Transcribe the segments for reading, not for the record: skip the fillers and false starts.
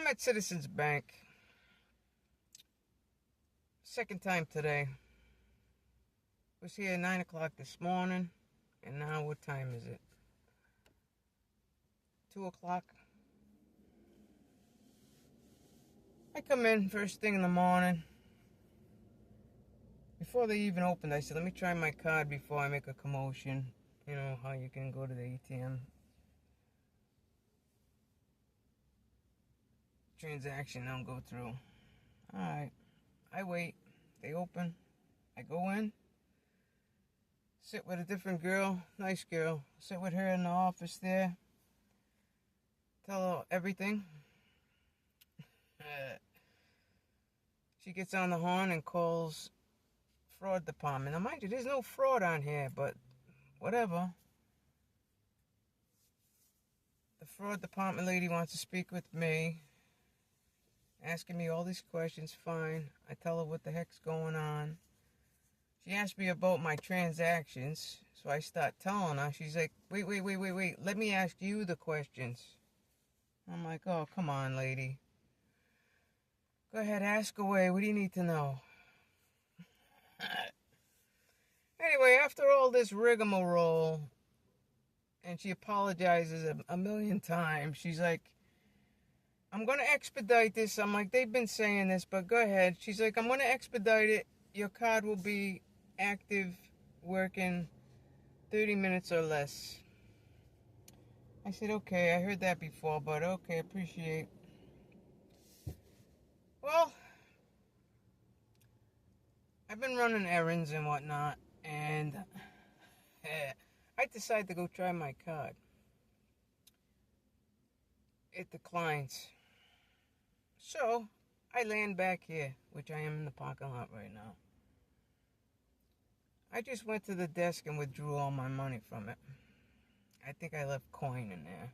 I'm at Citizens Bank. Second time today. Was here at 9 o'clock this morning. And now what time is it? 2 o'clock. I come in first thing in the morning. Before they even opened, I said, let me try my card before I make a commotion. You know how you can go to the ATM. Transaction don't go through. Alright. I wait. They open. I go in. Sit with a different girl. Nice girl. Sit with her in the office there. Tell her everything. She gets on the horn and calls fraud department. Now, mind you, there's no fraud on here, but whatever. The fraud department lady wants to speak with me, asking me all these questions. Fine. I tell her what the heck's going on. She asked me about my transactions, so I start telling her. She's like, wait. Let me ask you the questions. I'm like, oh, come on, lady. Go ahead, ask away. What do you need to know? Anyway, after all this rigmarole, and she apologizes a million times, she's like, I'm going to expedite this. I'm like, they've been saying this, but go ahead. She's like, I'm going to expedite it. Your card will be active, working 30 minutes or less. I said, okay, I heard that before, but okay, appreciate. Well, I've been running errands and whatnot, and I decided to go try my card. It declines. So, I land back here, which I am in the parking lot right now. I just went to the desk and withdrew all my money from it. I think I left coin in there.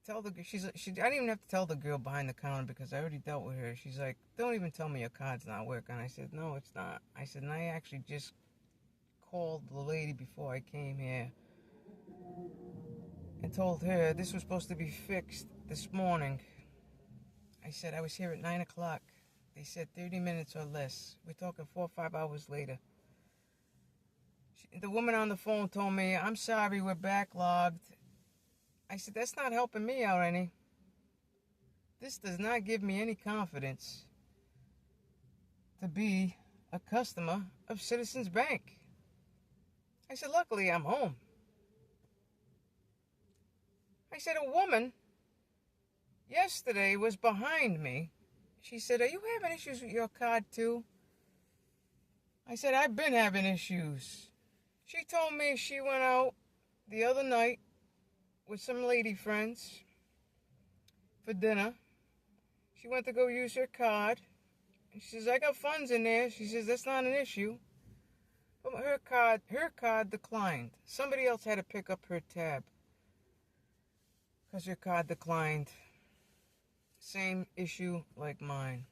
I didn't even have to tell the girl behind the counter because I already dealt with her. She's like, don't even tell me your card's not working. I said, no, it's not. I said, and I actually just called the lady before I came here and told her this was supposed to be fixed this morning. I said, I was here at 9 o'clock. They said 30 minutes or less. We're talking 4 or 5 hours later. The woman on the phone told me, I'm sorry, we're backlogged. I said, that's not helping me out any. This does not give me any confidence to be a customer of Citizens Bank. I said, luckily I'm home. I said, a woman yesterday was behind me. She said, are you having issues with your card too? I said, I've been having issues. She told me she went out the other night with some lady friends for dinner. She went to go use her card. And she says, I got funds in there. She says, that's not an issue. But her card declined. Somebody else had to pick up her tab because her card declined. Same issue like mine.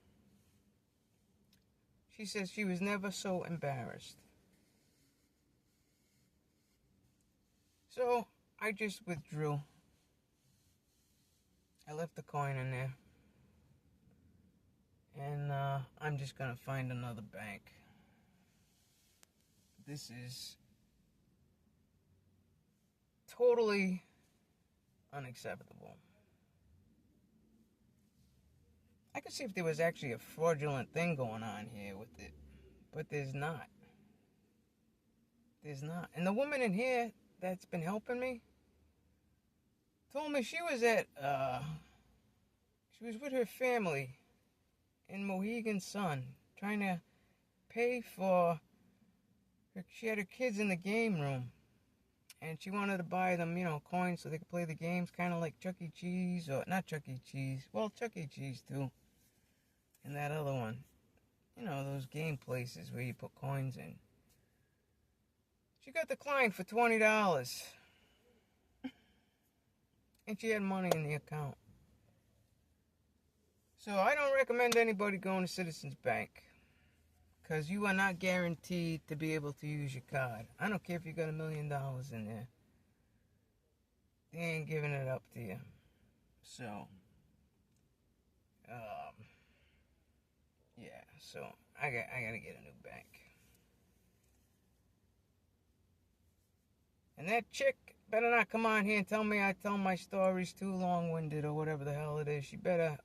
She says she was never so embarrassed. So I just withdrew. I left the coin in there. And I'm just going to find another bank. This is totally unacceptable. I could see if there was actually a fraudulent thing going on here with it. But there's not. There's not. And the woman in here that's been helping me told me she was with her family in Mohegan Sun trying to pay for she had her kids in the game room and she wanted to buy them, coins so they could play the games, kind of like Chuck E. Cheese, or not Chuck E. Cheese, well, Chuck E. Cheese too, and that other one, those game places where you put coins in. She got declined for $20. And she had money in the account. So I don't recommend anybody going to Citizens Bank, because you are not guaranteed to be able to use your card. I don't care if you got $1 million in there. they ain't giving it up to you. So, yeah, so I gotta get a new bank. And that chick better not come on here and tell me I tell my stories too long-winded or whatever the hell it is. She better,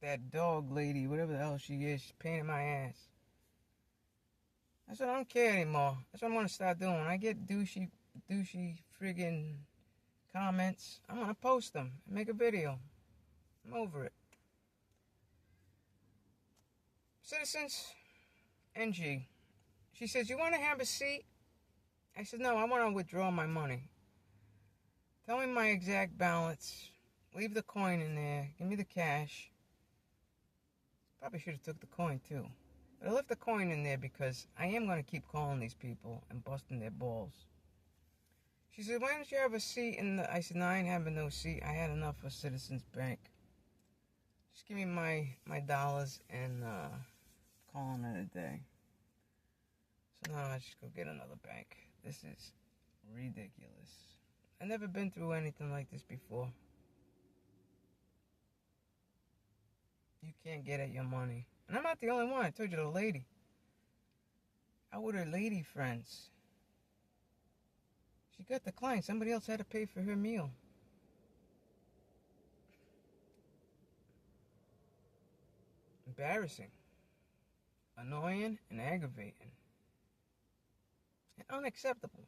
that dog lady, whatever the hell she is, she's pain in my ass. That's what I don't care anymore. That's what I'm gonna start doing. When I get douchey friggin' comments, I'm gonna post them and make a video. I'm over it. Citizens NG. She says, you want to have a seat? I said, no, I want to withdraw my money. Tell me my exact balance. Leave the coin in there. Give me the cash. Probably should have took the coin too. But I left the coin in there because I am going to keep calling these people and busting their balls. She said, why don't you have a seat in the... I said, no, I ain't having no seat. I had enough for Citizens Bank. Just give me my dollars and calling it a day. So now I just go get another bank. This is ridiculous. I've never been through anything like this before. You can't get at your money. And I'm not the only one. I told you the lady. I with her lady friends. She got declined. Somebody else had to pay for her meal. Embarrassing. Annoying and aggravating. And unacceptable.